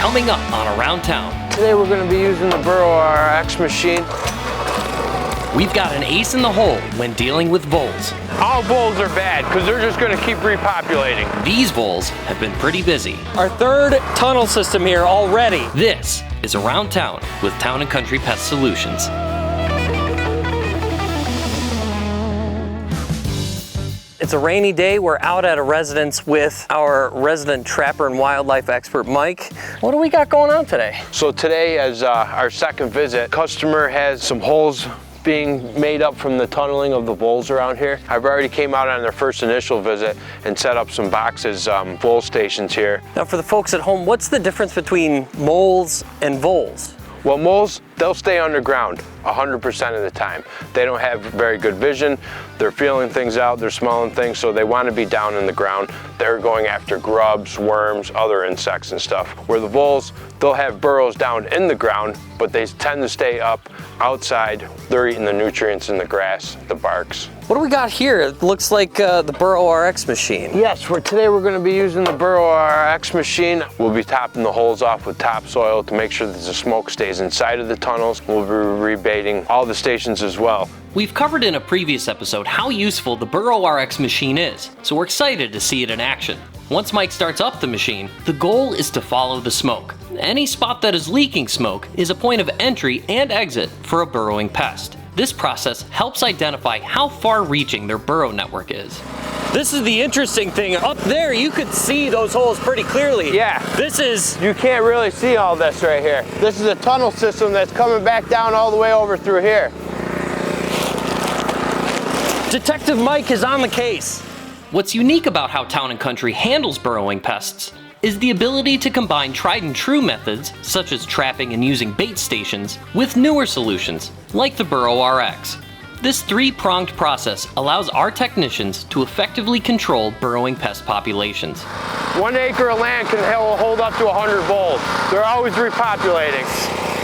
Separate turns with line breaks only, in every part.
coming up on Around Town.
Today we're going to be using the BurrowRX machine.
We've got an ace in the hole when dealing with voles.
All voles are bad because they're just going to keep repopulating.
These voles have been pretty busy.
Our third tunnel system here already.
This is Around Town with Town & Country Pest Solutions.
It's a rainy day. We're out at a residence with our resident trapper and wildlife expert, Mike. What do we got going on today?
So today, as our second visit, customer has some holes being made up from the tunneling of the voles around here. I've already came out on their first initial visit and set up some boxes, vole stations here.
Now for the folks at home, what's the difference between moles and voles?
Well, moles, they'll stay underground 100% of the time. They don't have very good vision. They're feeling things out, they're smelling things, so they want to be down in the ground. They're going after grubs, worms, other insects and stuff. Where the voles, they'll have burrows down in the ground, but they tend to stay up outside. They're eating the nutrients in the grass, the barks.
What do we got here? It looks like the BurrowRX machine.
Yes, today we're going to be using the BurrowRX machine. We'll be topping the holes off with topsoil to make sure that the smoke stays inside of the tunnels. We'll be rebaiting all the stations as well.
We've covered in a previous episode how useful the BurrowRX machine is, so we're excited to see it in action. Once Mike starts up the machine, the goal is to follow the smoke. Any spot that is leaking smoke is a point of entry and exit for a burrowing pest. This process helps identify how far-reaching their burrow network is.
This is the interesting thing. Up there, you could see those holes pretty clearly.
Yeah.
You
can't really see all this right here. This is a tunnel system that's coming back down all the way over through here.
Detective Mike is on the case.
What's unique about how Town & Country handles burrowing pests is the ability to combine tried and true methods, such as trapping and using bait stations, with newer solutions, like the BurrowRX. This three-pronged process allows our technicians to effectively control burrowing pest populations.
1 acre of land can hold up to 100 voles. They're always repopulating.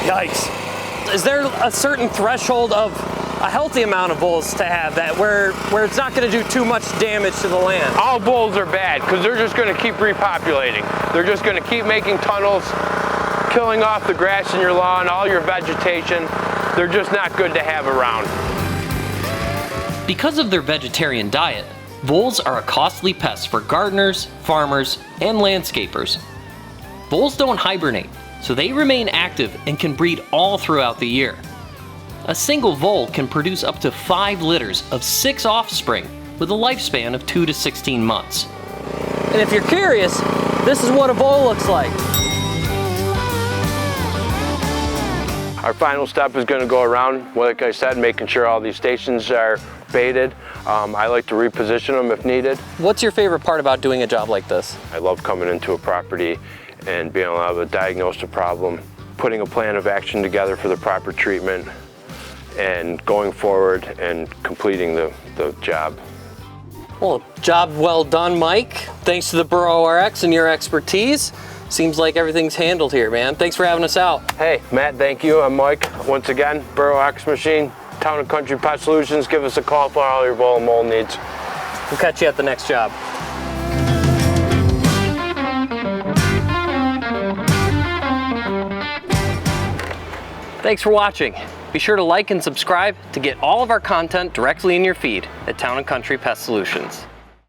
Yikes. Is there a certain threshold of a healthy amount of voles to have that where it's not going to do too much damage to the land?
All voles are bad because they're just going to keep repopulating. They're just going to keep making tunnels, killing off the grass in your lawn, all your vegetation. They're just not good to have around.
Because of their vegetarian diet, voles are a costly pest for gardeners, farmers, and landscapers. Voles don't hibernate, so they remain active and can breed all throughout the year. A single vole can produce up to 5 litters of 6 offspring with a lifespan of 2 to 16 months.
And if you're curious, this is what a vole looks like.
Our final step is going to go around, like I said, making sure all these stations are baited. I like to reposition them if needed.
What's your favorite part about doing a job like this?
I love coming into a property and being able to diagnose a problem, putting a plan of action together for the proper treatment, and going forward and completing the job.
Well, job well done, Mike. Thanks to the BurrowRX and your expertise. Seems like everything's handled here, man. Thanks for having us out.
Hey, Matt, thank you. I'm Mike. Once again, BurrowRX machine, Town & Country Pest Solutions. Give us a call for all your vole and mole needs.
We'll catch you at the next job. Thanks for watching. Be sure to like and subscribe to get all of our content directly in your feed at Town & Country Pest Solutions.